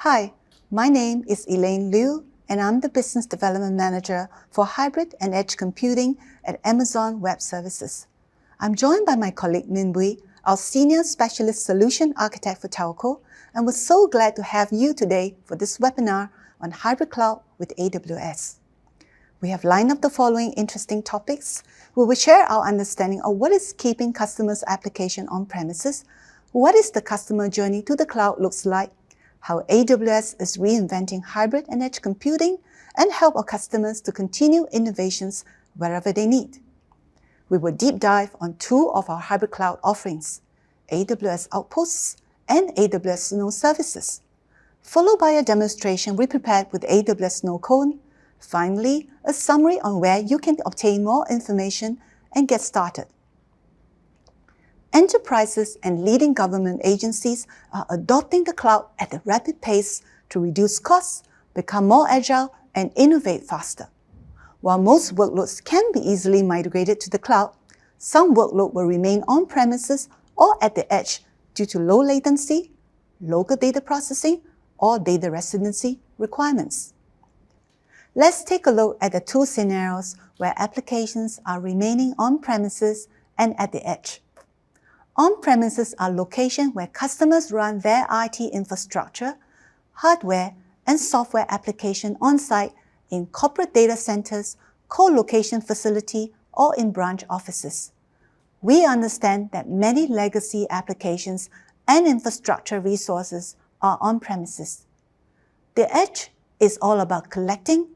Hi, my name is Elaine Liu, and I'm the Business Development Manager for Hybrid and Edge Computing at Amazon Web Services. I'm joined by my colleague Min Bui, our Senior Specialist Solution Architect for Telco, and we're so glad to have you today for this webinar on Hybrid Cloud with AWS. We have lined up the following interesting topics. We will share our understanding of what is keeping customers' application on-premises, what is the customer journey to the cloud looks like, how AWS is reinventing hybrid and edge computing, and help our customers to continue innovations wherever they need. We will deep dive on two of our hybrid cloud offerings, AWS Outposts and AWS Snow services, followed by a demonstration we prepared with AWS Snow Code. Finally, a summary on where you can obtain more information and get started. Enterprises and leading government agencies are adopting the cloud at a rapid pace to reduce costs, become more agile, and innovate faster. While most workloads can be easily migrated to the cloud, some workload will remain on-premises or at the edge due to low latency, local data processing, or data residency requirements. Let's take a look at the two scenarios where applications are remaining on-premises and at the edge. On-premises are locations where customers run their IT infrastructure, hardware, and software application on-site in corporate data centers, co-location facility, or in branch offices. We understand that many legacy applications and infrastructure resources are on-premises. The edge is all about collecting,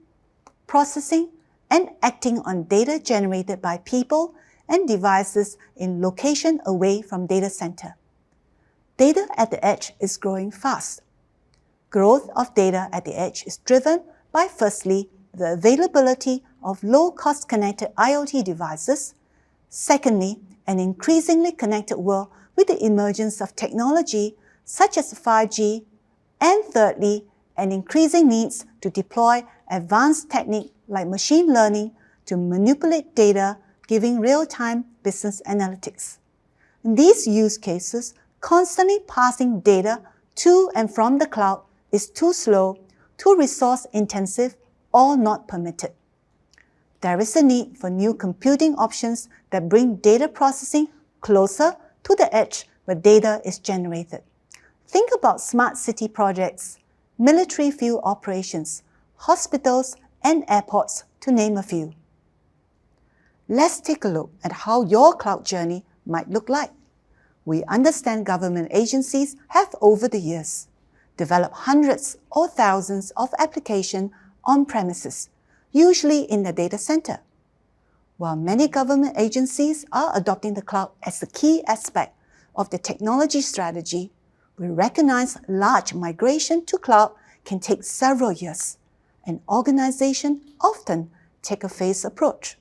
processing, and acting on data generated by people and devices in location away from data center. Data at the edge is growing fast. Growth of data at the edge is driven by, firstly, the availability of low-cost connected IoT devices, secondly, an increasingly connected world with the emergence of technology such as 5G, and thirdly, an increasing needs to deploy advanced techniques like machine learning to manipulate data, giving real-time business analytics. In these use cases, constantly passing data to and from the cloud is too slow, too resource-intensive, or not permitted. There is a need for new computing options that bring data processing closer to the edge where data is generated. Think about smart city projects, military field operations, hospitals, and airports, to name a few. Let's take a look at how your cloud journey might look like. We understand government agencies have, over the years, developed hundreds or thousands of applications on-premises, usually in the data center. While many government agencies are adopting the cloud as a key aspect of the technology strategy, we recognize large migration to cloud can take several years, and organizations often take a phased approach.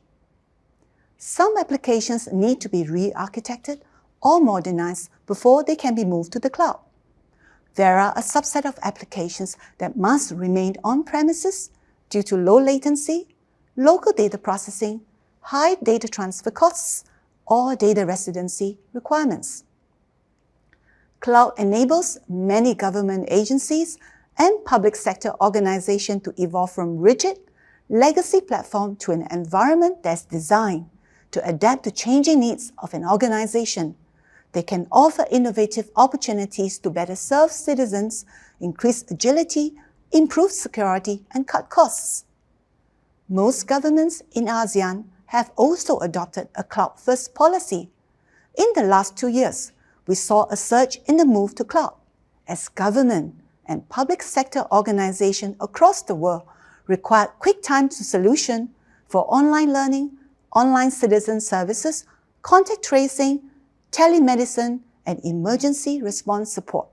Some applications need to be re-architected or modernized before they can be moved to the cloud. There are a subset of applications that must remain on-premises due to low latency, local data processing, high data transfer costs, or data residency requirements. Cloud enables many government agencies and public sector organizations to evolve from rigid, legacy platform to an environment that's designed to adapt to changing needs of an organization. They can offer innovative opportunities to better serve citizens, increase agility, improve security, and cut costs. Most governments in ASEAN have also adopted a cloud-first policy. In the last 2 years, we saw a surge in the move to cloud as government and public sector organizations across the world required quick time to solution for online learning, online citizen services, contact tracing, telemedicine, and emergency response support.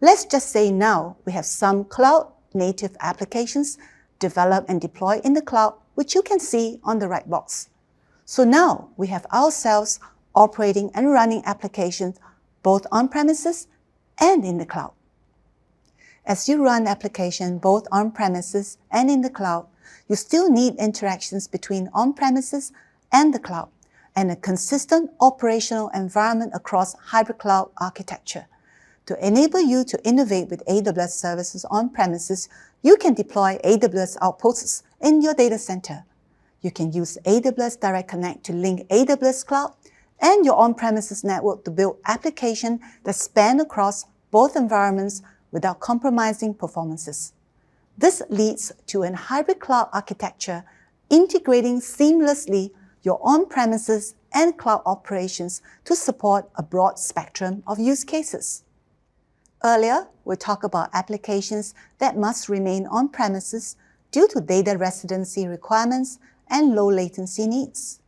Let's just say now we have some cloud-native applications developed and deployed in the cloud, which you can see on the right box. So now we have ourselves operating and running applications both on-premises and in the cloud. As you run applications both on-premises and in the cloud, you still need interactions between on-premises and the cloud, and a consistent operational environment across hybrid cloud architecture. To enable you to innovate with AWS services on-premises, you can deploy AWS Outposts in your data center. You can use AWS Direct Connect to link AWS Cloud and your on-premises network to build applications that span across both environments without compromising performances. This leads to a hybrid cloud architecture integrating seamlessly your on-premises and cloud operations to support a broad spectrum of use cases. Earlier, we talked about applications that must remain on-premises due to data residency requirements and low latency needs.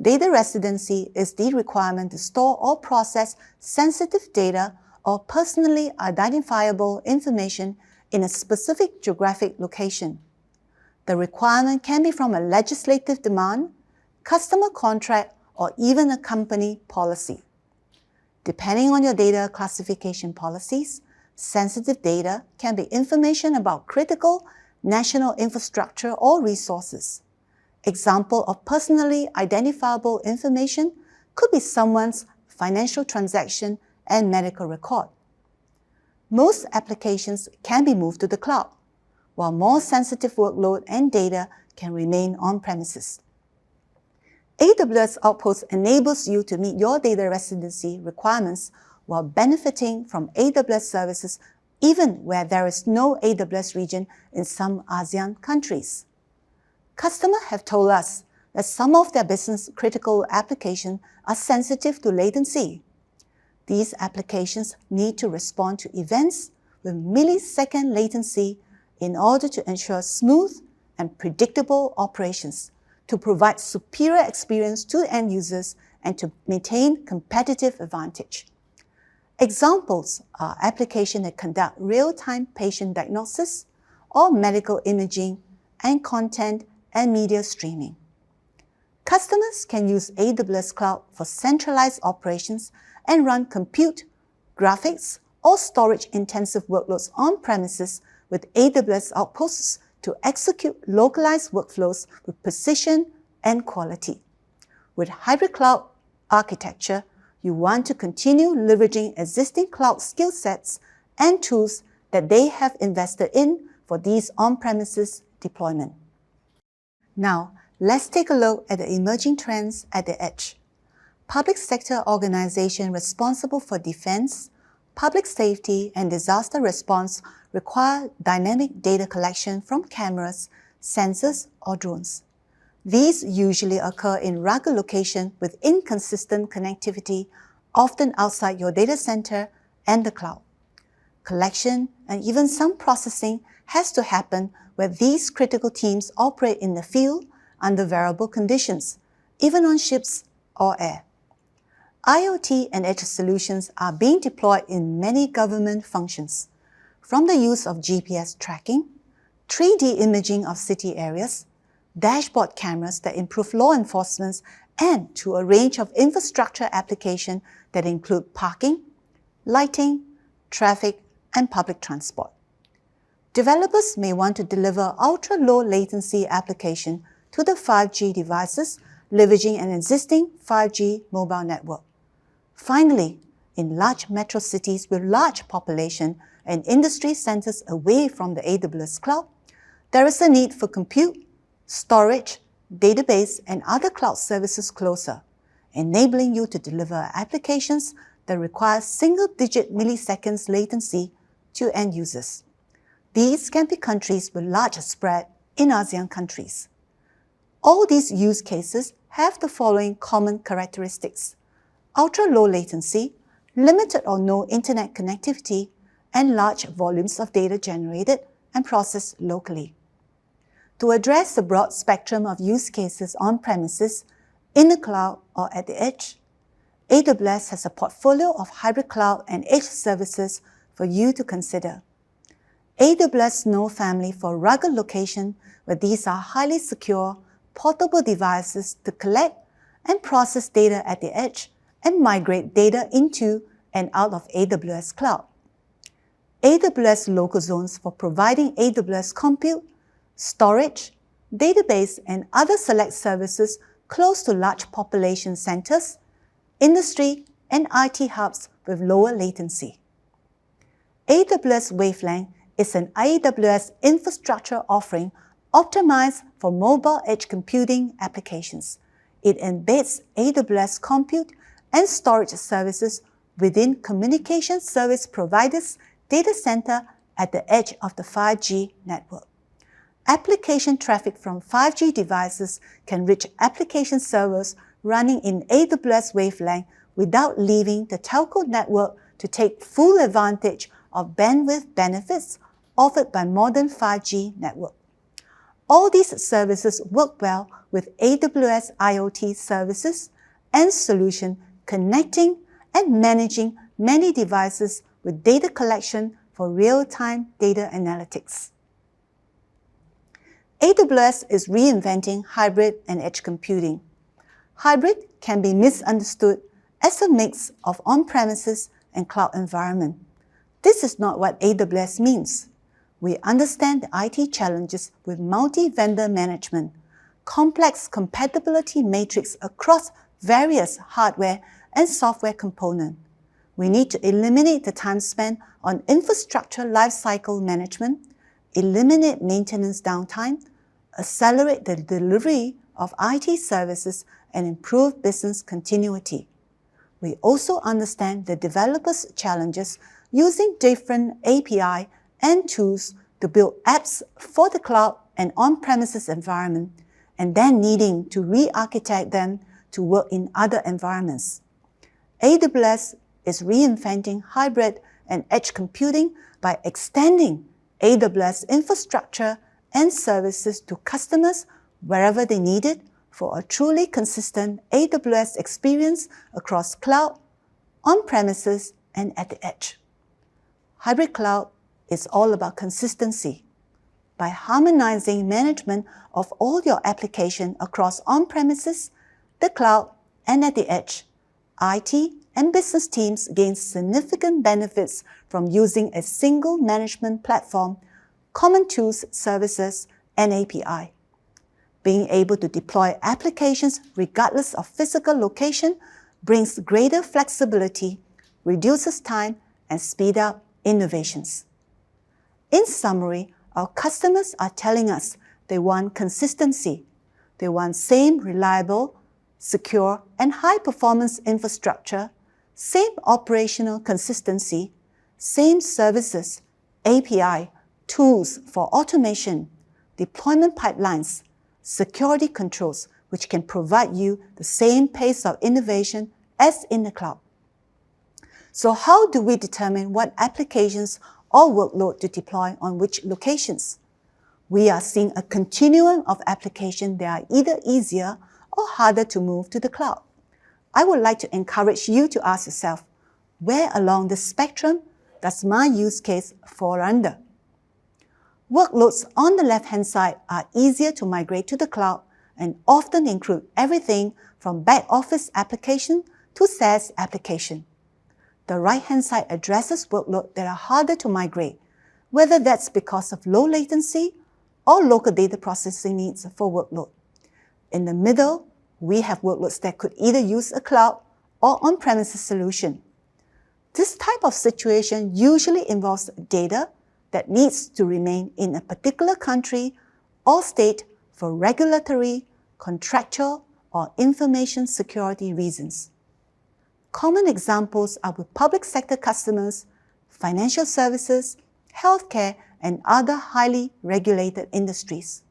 Data residency is the requirement to store or process sensitive data or personally identifiable information in a specific geographic location. The requirement can be from a legislative demand, customer contract, or even a company policy. Depending on your data classification policies, sensitive data can be information about critical national infrastructure or resources. Example of personally identifiable information could be someone's financial transaction and medical record. Most applications can be moved to the cloud, while more sensitive workload and data can remain on-premises. AWS Outposts enables you to meet your data residency requirements while benefiting from AWS services even where there is no AWS region in some ASEAN countries. Customers have told us that some of their business-critical applications are sensitive to latency. These applications need to respond to events with millisecond latency in order to ensure smooth and predictable operations, to provide superior experience to end users, and to maintain competitive advantage. Examples are applications that conduct real-time patient diagnosis or medical imaging and content and media streaming. Customers can use AWS Cloud for centralized operations and run compute, graphics, or storage-intensive workloads on-premises with AWS Outposts to execute localized workflows with precision and quality. With hybrid cloud architecture, you want to continue leveraging existing cloud skill sets and tools that they have invested in for these on-premises deployment. Now, let's take a look at the emerging trends at the edge. Public sector organizations responsible for defense, public safety, and disaster response require dynamic data collection from cameras, sensors, or drones. These usually occur in rugged locations with inconsistent connectivity, often outside your data center and the cloud. Collection and even some processing has to happen where these critical teams operate in the field under variable conditions, even on ships or air. IoT and edge solutions are being deployed in many government functions, from the use of GPS tracking, 3D imaging of city areas, dashboard cameras that improve law enforcement, and to a range of infrastructure applications that include parking, lighting, traffic, and public transport. Developers may want to deliver ultra-low latency application to the 5G devices, leveraging an existing 5G mobile network. Finally, in large metro cities with large population and industry centers away from the AWS cloud, there is a need for compute, storage, database, and other cloud services closer, enabling you to deliver applications that require single-digit milliseconds latency to end users. These can be countries with large spread in ASEAN countries. All these use cases have the following common characteristics: ultra-low latency, limited or no internet connectivity, and large volumes of data generated and processed locally. To address the broad spectrum of use cases on-premises, in the cloud, or at the edge, AWS has a portfolio of hybrid cloud and edge services for you to consider. AWS Snow family for rugged location, where these are highly secure, portable devices to collect and process data at the edge and migrate data into and out of AWS Cloud. AWS Local Zones for providing AWS compute, storage, database, and other select services close to large population centers, industry, and IT hubs with lower latency. AWS Wavelength is an AWS infrastructure offering optimized for mobile edge computing applications. It embeds AWS compute and storage services within communication service providers' data center at the edge of the 5G network. Application traffic from 5G devices can reach application servers running in AWS Wavelength without leaving the telco network to take full advantage of bandwidth benefits offered by modern 5G networks. All these services work well with AWS IoT services and solutions connecting and managing many devices with data collection for real-time data analytics. AWS is reinventing hybrid and edge computing. Hybrid can be misunderstood as a mix of on-premises and cloud environment. This is not what AWS means. We understand the IT challenges with multi-vendor management, complex compatibility matrix across various hardware and software components. We need to eliminate the time spent on infrastructure lifecycle management, eliminate maintenance downtime, accelerate the delivery of IT services, and improve business continuity. We also understand the developers' challenges using different API and tools to build apps for the cloud and on-premises environment, and then needing to re-architect them to work in other environments. AWS is reinventing hybrid and edge computing by extending AWS infrastructure and services to customers wherever they need it for a truly consistent AWS experience across cloud, on-premises, and at the edge. Hybrid cloud is all about consistency. By harmonizing management of all your applications across on-premises, the cloud, and at the edge, IT and business teams gain significant benefits from using a single management platform, common tools, services, and API. Being able to deploy applications regardless of physical location brings greater flexibility, reduces time, and speeds up innovations. In summary, our customers are telling us they want consistency. They want same reliable, secure, and high-performance infrastructure, same operational consistency, same services, API, tools for automation, deployment pipelines, security controls, which can provide you the same pace of innovation as in the cloud. So how do we determine what applications or workload to deploy on which locations? We are seeing a continuum of applications that are either easier or harder to move to the cloud. I would like to encourage you to ask yourself, where along the spectrum does my use case fall under? Workloads on the left-hand side are easier to migrate to the cloud and often include everything from back-office application to SaaS application. The right-hand side addresses workloads that are harder to migrate, whether that's because of low latency or local data processing needs for workload. In the middle, we have workloads that could either use a cloud or on-premises solution. This type of situation usually involves data that needs to remain in a particular country or state for regulatory, contractual, or information security reasons. Common examples are with public sector customers, financial services, healthcare, and other highly regulated industries.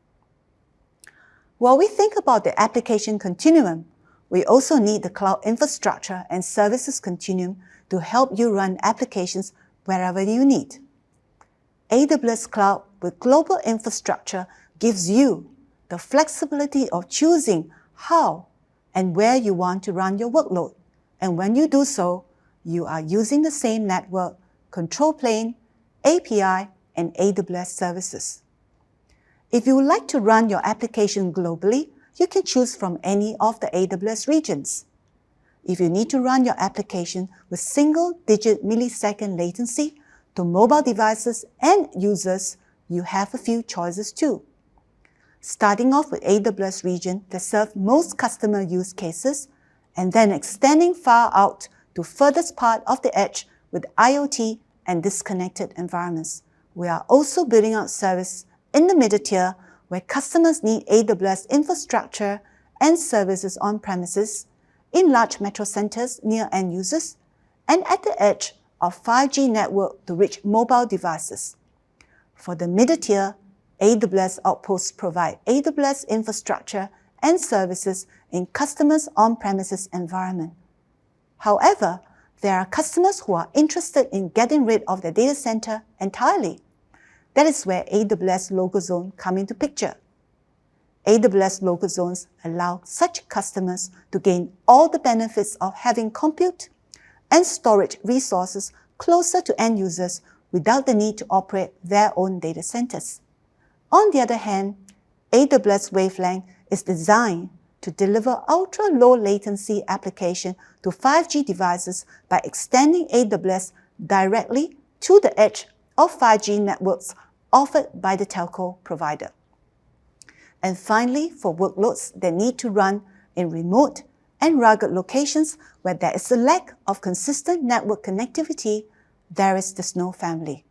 While we think about the application continuum, we also need the cloud infrastructure and services continuum to help you run applications wherever you need. AWS Cloud with global infrastructure gives you the flexibility of choosing how and where you want to run your workload. And when you do so, you are using the same network, control plane, API, and AWS services. If you would like to run your application globally, you can choose from any of the AWS regions. If you need to run your application with single-digit millisecond latency to mobile devices and users, you have a few choices too. Starting off with AWS region that serve most customer use cases, and then extending far out to furthest part of the edge with IoT and disconnected environments. We are also building out service in the middle tier where customers need AWS infrastructure and services on premises, in large metro centers near end users, and at the edge of 5G network to reach mobile devices. For the middle tier, AWS Outposts provide AWS infrastructure and services in customers' on-premises environment. However, there are customers who are interested in getting rid of their data center entirely. That is where AWS Local Zone come into picture. AWS Local Zones allow such customers to gain all the benefits of having compute and storage resources closer to end users without the need to operate their own data centers. On the other hand, AWS Wavelength is designed to deliver ultra-low latency application to 5G devices by extending AWS directly to the edge of 5G networks offered by the telco provider. And finally, for workloads that need to run in remote and rugged locations where there is a lack of consistent network connectivity, there is the Snow family.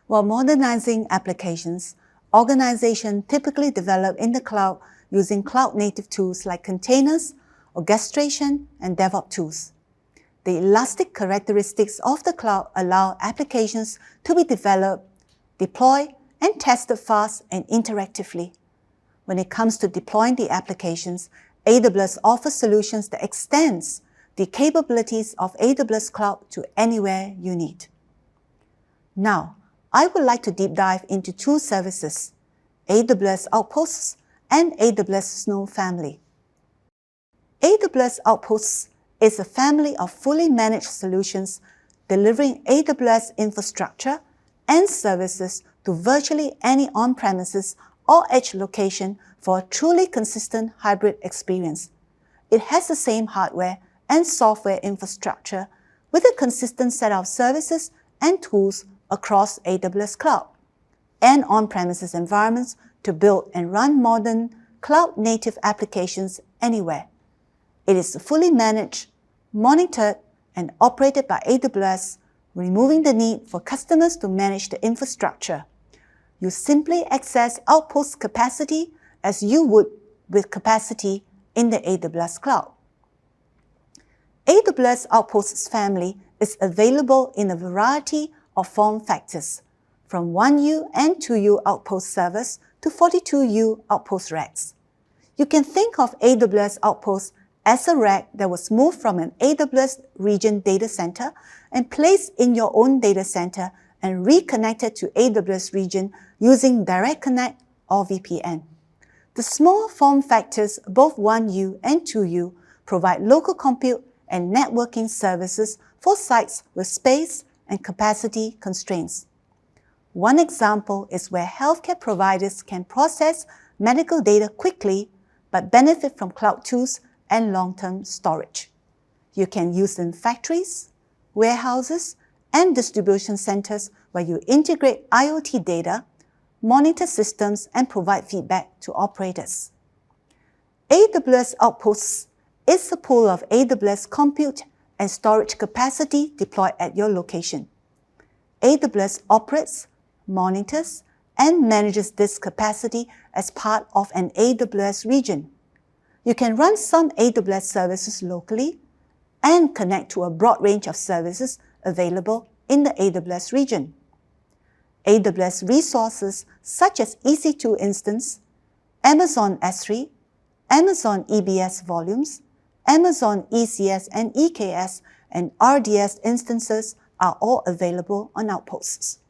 While modernizing applications, organizations typically develop in the cloud using cloud-native tools like containers, orchestration, and DevOps tools. The elastic characteristics of the cloud allow applications to be developed, deployed, and tested fast and interactively. When it comes to deploying the applications, AWS offers solutions that extends the capabilities of AWS Cloud to anywhere you need. Now, I would like to deep dive into two services, AWS Outposts and AWS Snow family. AWS Outposts is a family of fully managed solutions delivering AWS infrastructure and services to virtually any on-premises or edge location for a truly consistent hybrid experience. It has the same hardware and software infrastructure with a consistent set of services and tools across AWS Cloud and on-premises environments to build and run modern cloud-native applications anywhere. It is fully managed, monitored, and operated by AWS, removing the need for customers to manage the infrastructure. You simply access Outpost capacity as you would with capacity in the AWS Cloud. AWS Outposts family is available in a variety of form factors, from 1U and 2U Outpost servers to 42U Outpost racks. You can think of AWS Outposts as a rack that was moved from an AWS region data center and placed in your own data center and reconnected to AWS region using Direct Connect or VPN. The small form factors, both 1U and 2U, provide local compute and networking services for sites with space and capacity constraints. One example is where healthcare providers can process medical data quickly but benefit from cloud tools and long-term storage. You can use in factories, warehouses, and distribution centers where you integrate IoT data, monitor systems, and provide feedback to operators. AWS Outposts is a pool of AWS compute and storage capacity deployed at your location. AWS operates, monitors, and manages this capacity as part of an AWS region. You can run some AWS services locally and connect to a broad range of services available in the AWS region. AWS resources such as EC2 instance, Amazon S3, Amazon EBS volumes, Amazon ECS and EKS, and RDS instances are all available on Outposts.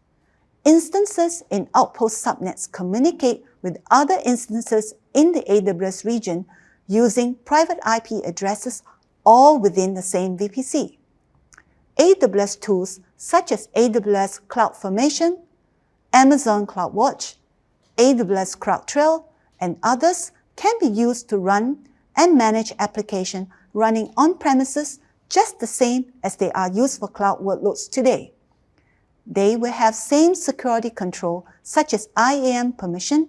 Instances in Outpost subnets communicate with other instances in the AWS region using private IP addresses all within the same VPC. AWS tools such as AWS CloudFormation, Amazon CloudWatch, AWS CrowdTrail, and others can be used to run and manage applications running on-premises just the same as they are used for cloud workloads today. They will have same security control such as IAM permission,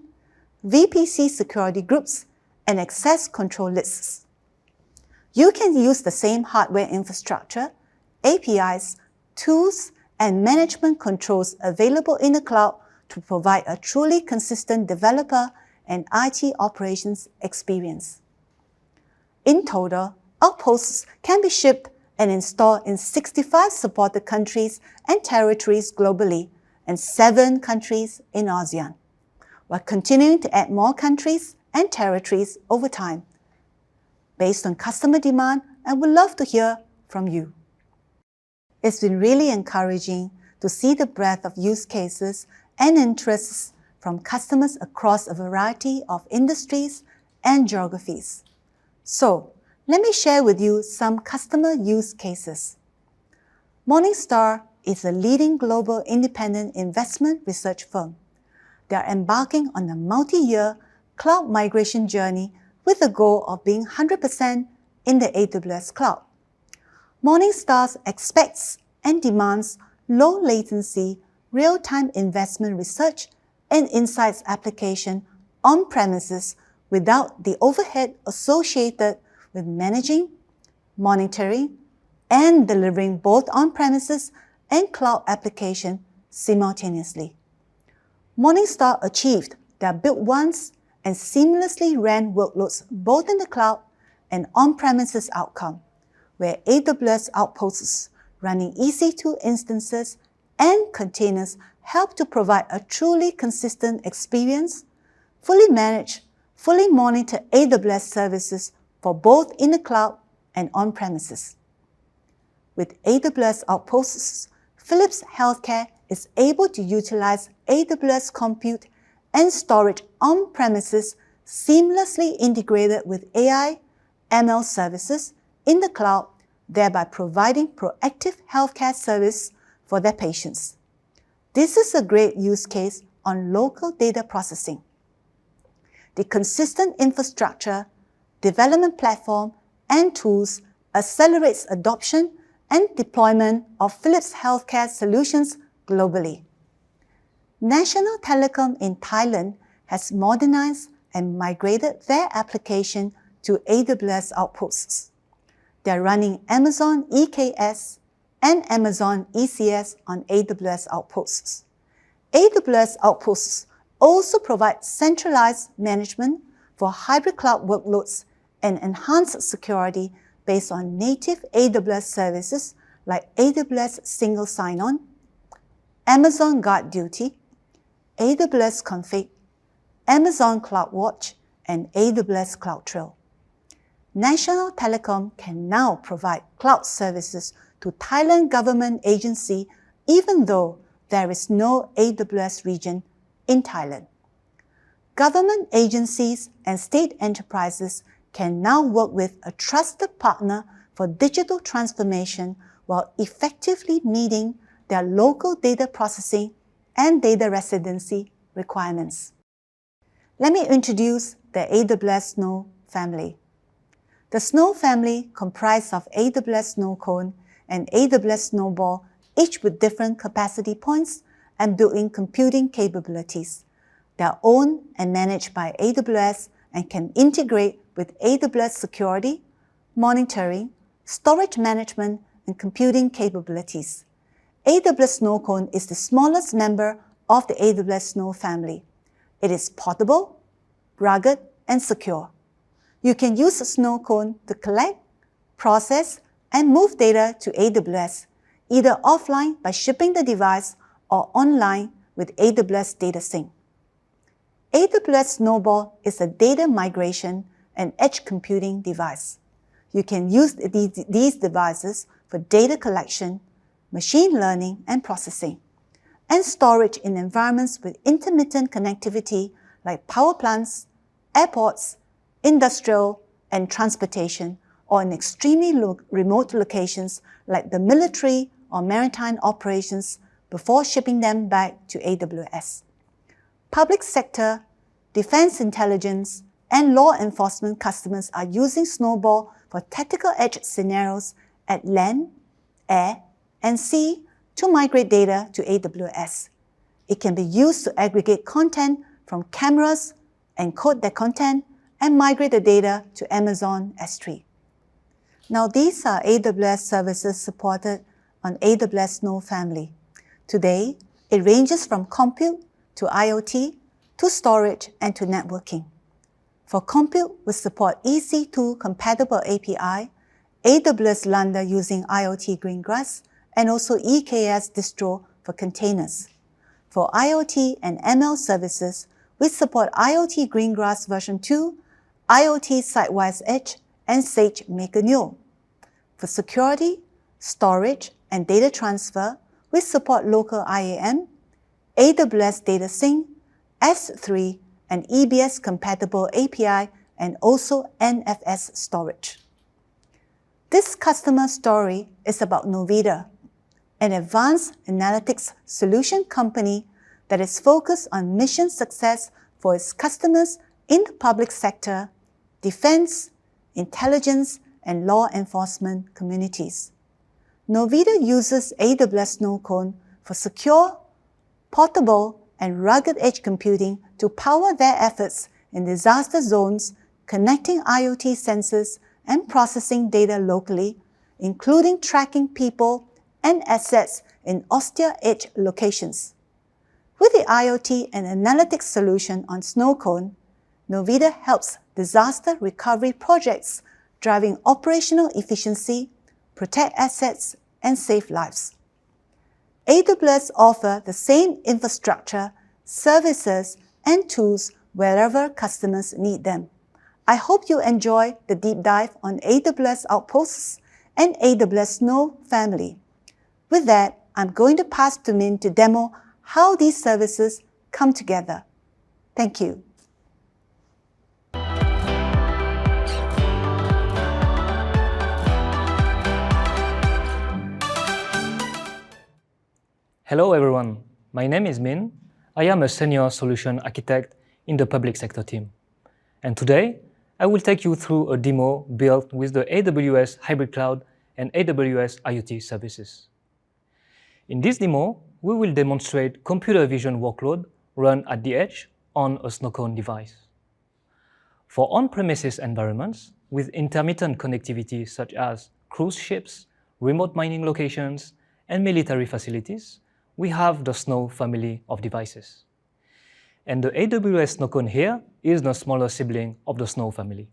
VPC security groups, and access control lists. You can use the same hardware infrastructure, APIs, tools, and management controls available in the cloud to provide a truly consistent developer and IT operations experience. In total, Outposts can be shipped and installed in 65 supported countries and territories globally and 7 countries in ASEAN. We're continuing to add more countries and territories over time, based on customer demand, and would love to hear from you. It's been really encouraging to see the breadth of use cases and interests from customers across a variety of industries and geographies. So, let me share with you some customer use cases. Morningstar is a leading global independent investment research firm. They are embarking on a multi-year cloud migration journey with the goal of being 100% in the AWS cloud. Morningstar expects and demands low latency, real-time investment research and insights application on-premises without the overhead associated with managing, monitoring, and delivering both on-premises and cloud application simultaneously. Morningstar achieved their build once and seamlessly ran workloads both in the cloud and on-premises outcome, where AWS Outposts running EC2 instances and containers help to provide a truly consistent experience, fully managed, fully monitored AWS services for both in the cloud and on-premises. With AWS Outposts, Philips Healthcare is able to utilize AWS compute and storage on-premises seamlessly integrated with AI, ML services in the cloud, thereby providing proactive healthcare service for their patients. This is a great use case on local data processing. The consistent infrastructure, development platform, and tools accelerates adoption and deployment of Philips Healthcare solutions globally. National Telecom in Thailand has modernized and migrated their application to AWS Outposts. They're running Amazon EKS and Amazon ECS on AWS Outposts. AWS Outposts also provide centralized management for hybrid cloud workloads and enhanced security based on native AWS services like AWS Single Sign-On, Amazon Guard Duty, AWS Config, Amazon CloudWatch, and AWS CloudTrail. National Telecom can now provide cloud services to Thailand government agency even though there is no AWS region in Thailand. Government agencies and state enterprises can now work with a trusted partner for digital transformation while effectively meeting their local data processing and data residency requirements. Let me introduce the AWS Snow family. The Snow family comprises of AWS Snow Cone and AWS Snowball, each with different capacity points and built-in computing capabilities. They are owned and managed by AWS and can integrate with AWS security, monitoring, storage management, and computing capabilities. AWS Snow Cone is the smallest member of the AWS Snow family. It is portable, rugged, and secure. You can use a Snow Cone to collect, process, and move data to AWS, either offline by shipping the device or online with AWS Data Sync. AWS Snowball is a data migration and edge computing device. You can use these devices for data collection, machine learning and processing, and storage in environments with intermittent connectivity like power plants, airports, industrial and transportation, or in extremely remote locations like the military or maritime operations before shipping them back to AWS. Public sector, defense intelligence, and law enforcement customers are using Snowball for tactical edge scenarios at land, air, and sea to migrate data to AWS. It can be used to aggregate content from cameras, encode their content, and migrate the data to Amazon S3. Now these are AWS services supported on AWS Snow family. Today, it ranges from compute to IoT to storage and to networking. For compute, we support EC2 compatible API, AWS Lambda using IoT Greengrass, and also EKS distro for containers. For IoT and ML services, we support IoT Greengrass version 2, IoT Sidewise Edge, and Sage Maker. For security, storage, and data transfer, we support local IAM, AWS Data Sync, S3, and EBS-compatible API, and also NFS storage. This customer story is about Novida, an advanced analytics solution company that is focused on mission success for its customers in the public sector, defense, intelligence, and law enforcement communities. Novida uses AWS Snow for secure, portable, and rugged edge computing to power their efforts in disaster zones, connecting IoT sensors and processing data locally, including tracking people and assets in austere edge locations. With the IoT and analytics solution on Snowcone, Novida helps disaster recovery projects, driving operational efficiency, protect assets, and save lives. AWS offers the same infrastructure, services, and tools wherever customers need them. I hope you enjoy the deep dive on AWS Outposts and AWS Snow family. With that, I'm going to pass to Min to demo how these services come together. Thank you. Hello everyone, my name is Min. I am a senior solution architect in the public sector team. And today, I will take you through a demo built with the AWS Hybrid Cloud and AWS IoT services. In this demo, we will demonstrate computer vision workload run at the edge on a Snowcone device. For on-premises environments with intermittent connectivity such as cruise ships, remote mining locations, and military facilities, we have the Snow family of devices. And the AWS Snowcone here is the smaller sibling of the Snow family.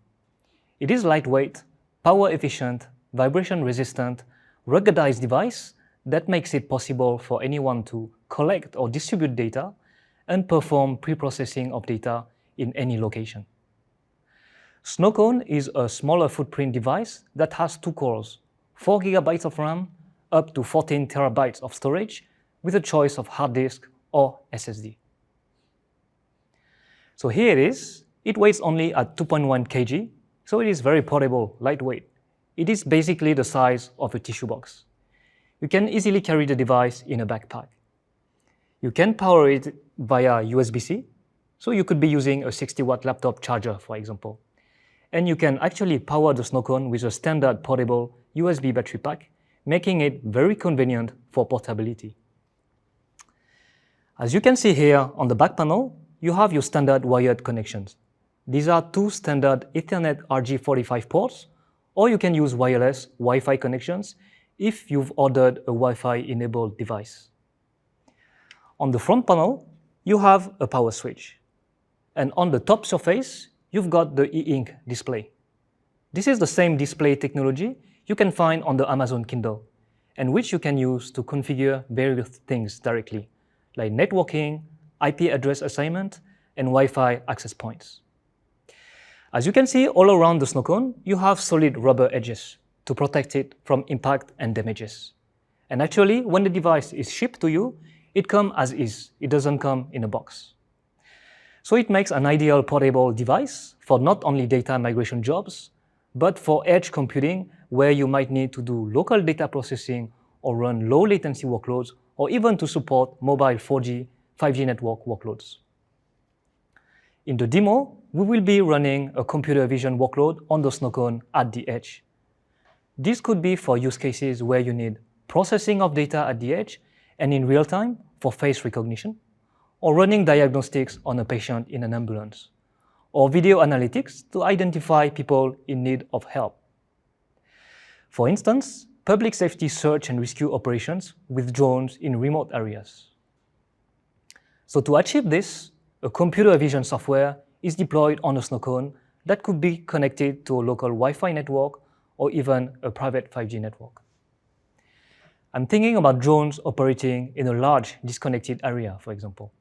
It is lightweight, power-efficient, vibration-resistant, ruggedized device that makes it possible for anyone to collect or distribute data and perform pre-processing of data in any location. Snowcone is a smaller footprint device that has two cores, 4 GB of RAM, up to 14 TB of storage, with a choice of hard disk or SSD. So here it is. It weighs only at 2.1 kg, so it is very portable, lightweight. It is basically the size of a tissue box. You can easily carry the device in a backpack. You can power it via USB-C, so you could be using a 60-watt laptop charger, for example. And you can actually power the Snowcone with a standard portable USB battery pack, making it very convenient for portability. As you can see here on the back panel, you have your standard wired connections. These are two standard Ethernet RJ45 ports, or you can use wireless Wi-Fi connections if you've ordered a Wi-Fi enabled device. On the front panel, you have a power switch. And on the top surface, you've got the e-ink display. This is the same display technology you can find on the Amazon Kindle, and which you can use to configure various things directly, like networking, IP address assignment, and Wi-Fi access points. As you can see all around the Snowcone, you have solid rubber edges to protect it from impact and damages. And actually, when the device is shipped to you, it comes as is. It doesn't come in a box. So it makes an ideal portable device for not only data migration jobs, but for edge computing where you might need to do local data processing or run low latency workloads, or even to support mobile 4G, 5G network workloads. In the demo, we will be running a computer vision workload on the Snowcone at the edge. This could be for use cases where you need processing of data at the edge and in real time for face recognition, or running diagnostics on a patient in an ambulance, or video analytics to identify people in need of help. For instance, public safety search and rescue operations with drones in remote areas. So to achieve this, a computer vision software is deployed on a snow cone that could be connected to a local Wi-Fi network or even a private 5G network. I'm thinking about drones operating in a large disconnected area, for example.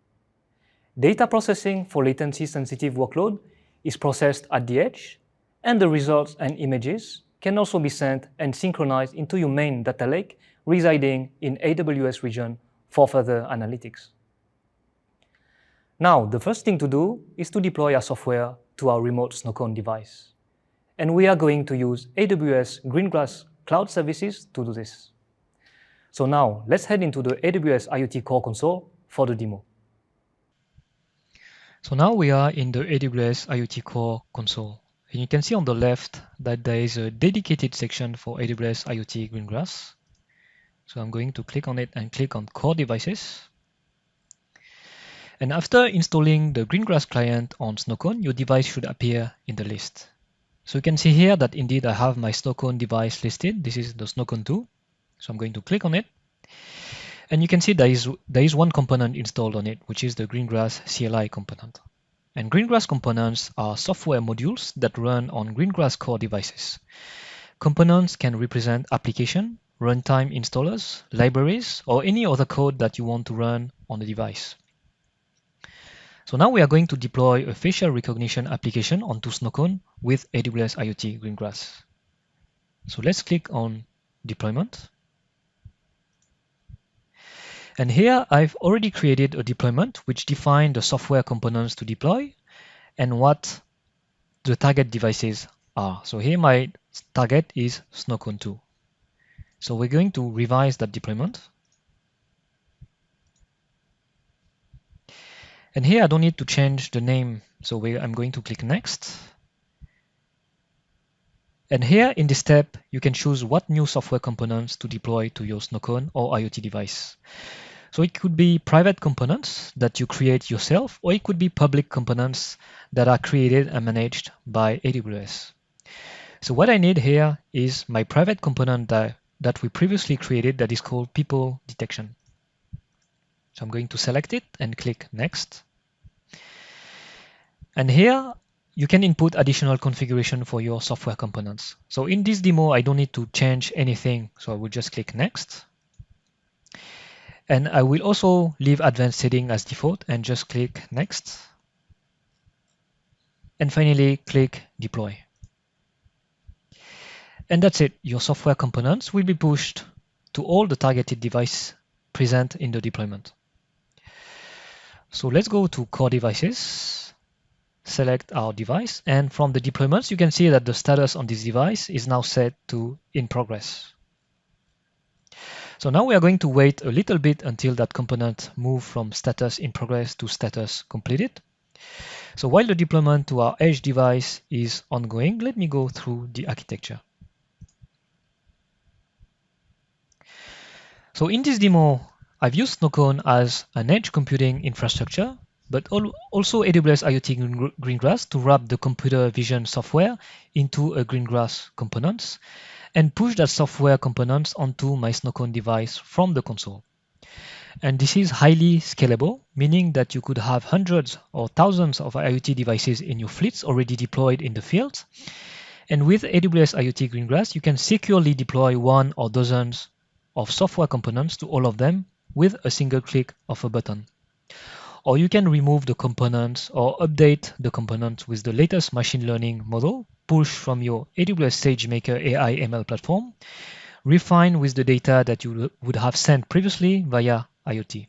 Data processing for latency-sensitive workload is processed at the edge, and the results and images can also be sent and synchronized into your main data lake residing in AWS region for further analytics. Now, the first thing to do is to deploy our software to our remote snowcone device. And we are going to use AWS Greengrass Cloud Services to do this. So now, let's head into the AWS IoT Core console for the demo. So now we are in the AWS IoT Core console. And you can see on the left that there is a dedicated section for AWS IoT Greengrass. So I'm going to click on it and click on Core Devices. And after installing the Greengrass client on Snowcone, your device should appear in the list. So you can see here that indeed I have my Snowcone device listed. This is the Snowcone 2. So I'm going to click on it. And you can see there is one component installed on it, which is the Greengrass CLI component. And Greengrass components are software modules that run on Greengrass core devices. Components can represent application, runtime installers, libraries, or any other code that you want to run on the device. So now we are going to deploy a facial recognition application onto Snowcone with AWS IoT Greengrass. So let's click on Deployment. And here I've already created a deployment which defines the software components to deploy and what the target devices are. So here my target is Snowcone 2. So we're going to revise that deployment. And here I don't need to change the name. So I'm going to click Next. And here in this step, you can choose what new software components to deploy to your Snowcone or IoT device. So it could be private components that you create yourself, or it could be public components that are created and managed by AWS. So what I need here is my private component that we previously created that is called people detection. So I'm going to select it and click Next. And here you can input additional configuration for your software components. So in this demo, I don't need to change anything. So I will just click Next. And I will also leave advanced setting as default and just click Next. And finally, click Deploy. And that's it. Your software components will be pushed to all the targeted devices present in the deployment. So let's go to Core Devices, select our device, and from the deployments, you can see that the status on this device is now set to In Progress. So now we are going to wait a little bit until that component moves from status in progress to status completed. So while the deployment to our edge device is ongoing, let me go through the architecture. So in this demo, I've used Snowcone as an edge computing infrastructure, but also AWS IoT Greengrass to wrap the computer vision software into a Greengrass components and push that software components onto my Snowcone device from the console. And this is highly scalable, meaning that you could have hundreds or thousands of IoT devices in your fleets already deployed in the field. And with AWS IoT Greengrass, you can securely deploy one or dozens of software components to all of them with a single click of a button. Or you can remove the components or update the components with the latest machine learning model pushed from your AWS SageMaker AI ML platform, refined with the data that you would have sent previously via IoT.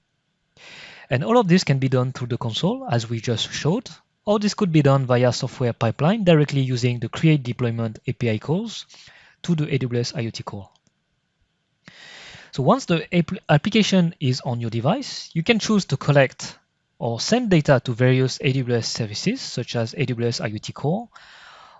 And all of this can be done through the console, as we just showed, or this could be done via software pipeline directly using the create deployment API calls to the AWS IoT core. So once the application is on your device, you can choose to collect or send data to various AWS services such as AWS IoT Core,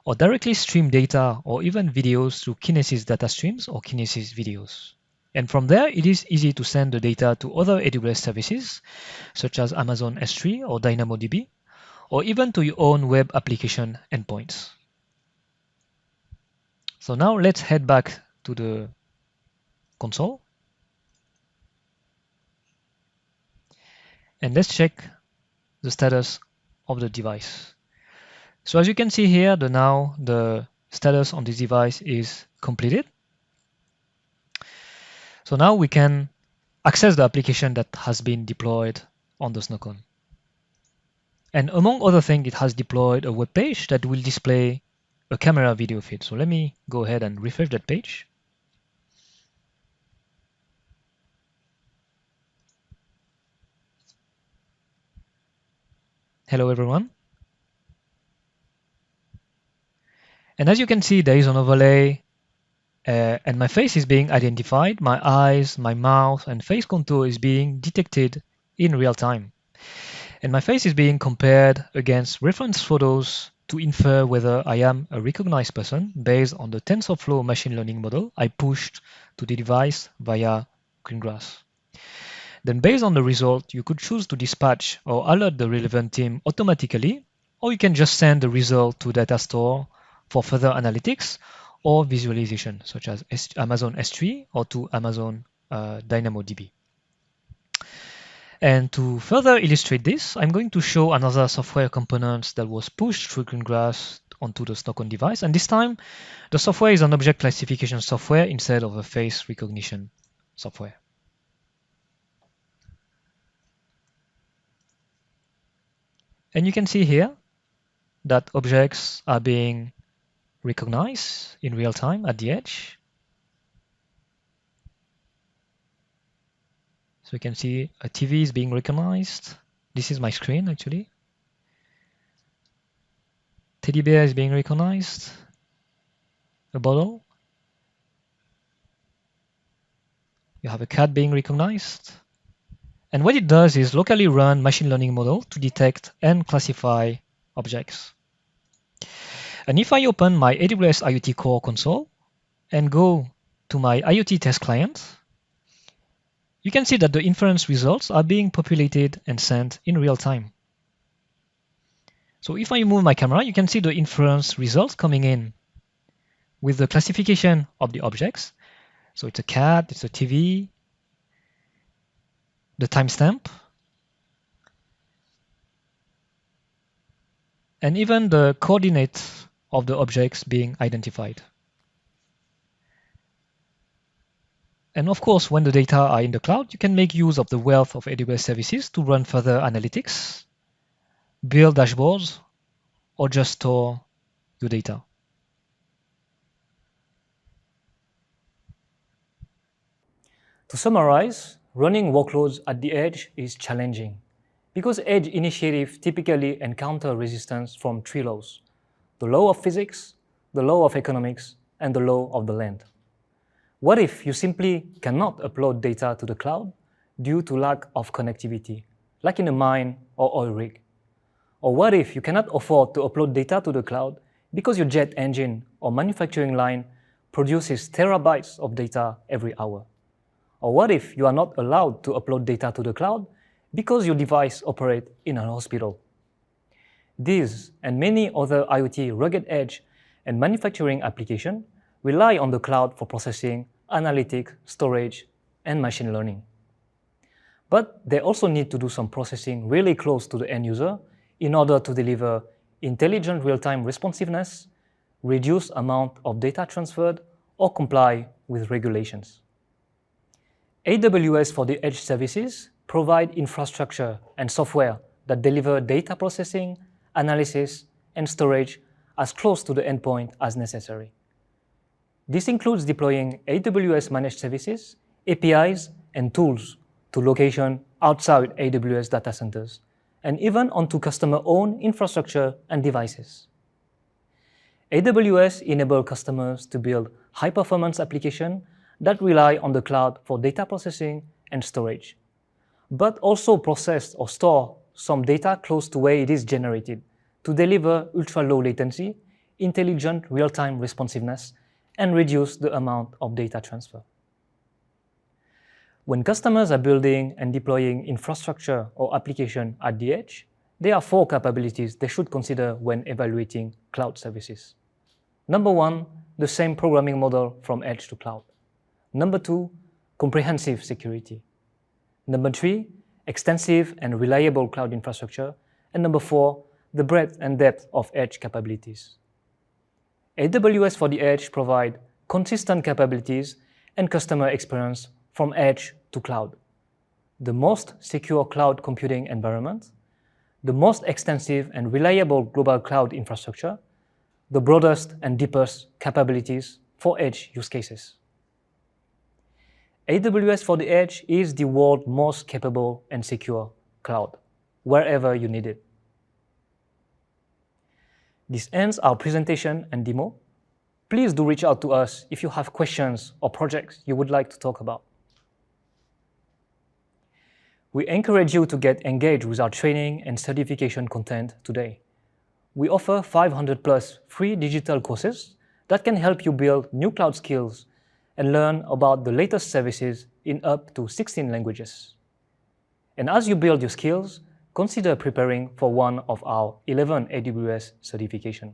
or directly stream data or even videos through Kinesis data streams or Kinesis videos. And from there, it is easy to send the data to other AWS services such as Amazon S3 or DynamoDB, or even to your own web application endpoints. So now let's head back to the console. And let's check the status of the device. So as you can see here, now the status on this device is completed. So now we can access the application that has been deployed on the Snowcone. And among other things, it has deployed a web page that will display a camera video feed. So let me go ahead and refresh that page. Hello everyone. And as you can see, there is an overlay and my face is being identified. My eyes, my mouth, and face contour is being detected in real time. And my face is being compared against reference photos to infer whether I am a recognized person based on the TensorFlow machine learning model I pushed to the device via Greengrass. Then based on the result, you could choose to dispatch or alert the relevant team automatically, or you can just send the result to data store for further analytics or visualization, such as Amazon S3 or to Amazon DynamoDB. And to further illustrate this, I'm going to show another software component that was pushed through Greengrass onto the Snowcone device. And this time, the software is an object classification software instead of a face recognition software. And you can see here that objects are being recognized in real time at the edge. So you can see a TV is being recognized. This is my screen actually. Teddy bear is being recognized. A bottle. You have a cat being recognized. And what it does is locally run machine learning model to detect and classify objects. And if I open my AWS IoT Core console and go to my IoT test client, you can see that the inference results are being populated and sent in real time. So if I move my camera, you can see the inference results coming in with the classification of the objects. So it's a cat, it's a TV, the timestamp, and even the coordinates of the objects being identified. And of course, when the data are in the cloud, you can make use of the wealth of AWS services to run further analytics, build dashboards, or just store your data. To summarize, running workloads at the edge is challenging because edge initiatives typically encounter resistance from three laws: the law of physics, the law of economics, and the law of the land. What if you simply cannot upload data to the cloud due to lack of connectivity, like in a mine or oil rig? Or what if you cannot afford to upload data to the cloud because your jet engine or manufacturing line produces terabytes of data every hour? Or what if you are not allowed to upload data to the cloud because your device operates in a hospital? These and many other IoT rugged edge and manufacturing applications rely on the cloud for processing, analytics, storage, and machine learning. But they also need to do some processing really close to the end user in order to deliver intelligent real-time responsiveness, reduce amount of data transferred, or comply with regulations. AWS for the Edge services provide infrastructure and software that deliver data processing, analysis, and storage as close to the endpoint as necessary. This includes deploying AWS managed services, APIs, and tools to locations outside AWS data centers, and even onto customer-owned infrastructure and devices. AWS enables customers to build high-performance applications that rely on the cloud for data processing and storage, but also process or store some data close to where it is generated to deliver ultra-low latency, intelligent real-time responsiveness, and reduce the amount of data transfer. When customers are building and deploying infrastructure or application at the edge, there are 4 capabilities they should consider when evaluating cloud services. Number 1, the same programming model from edge to cloud. Number 2, comprehensive security. Number 3, extensive and reliable cloud infrastructure. And number 4, the breadth and depth of edge capabilities. AWS for the Edge provide consistent capabilities and customer experience from edge to cloud, the most secure cloud computing environment, the most extensive and reliable global cloud infrastructure, the broadest and deepest capabilities for edge use cases. AWS for the Edge is the world's most capable and secure cloud, wherever you need it. This ends our presentation and demo. Please do reach out to us if you have questions or projects you would like to talk about. We encourage you to get engaged with our training and certification content today. We offer 500 plus free digital courses that can help you build new cloud skills and learn about the latest services in up to 16 languages. And as you build your skills, consider preparing for one of our 11 AWS certifications.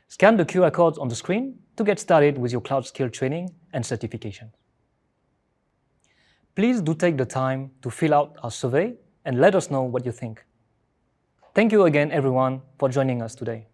Scan the QR codes on the screen to get started with your cloud skill training and certification. Please do take the time to fill out our survey and let us know what you think. Thank you again, everyone, for joining us today.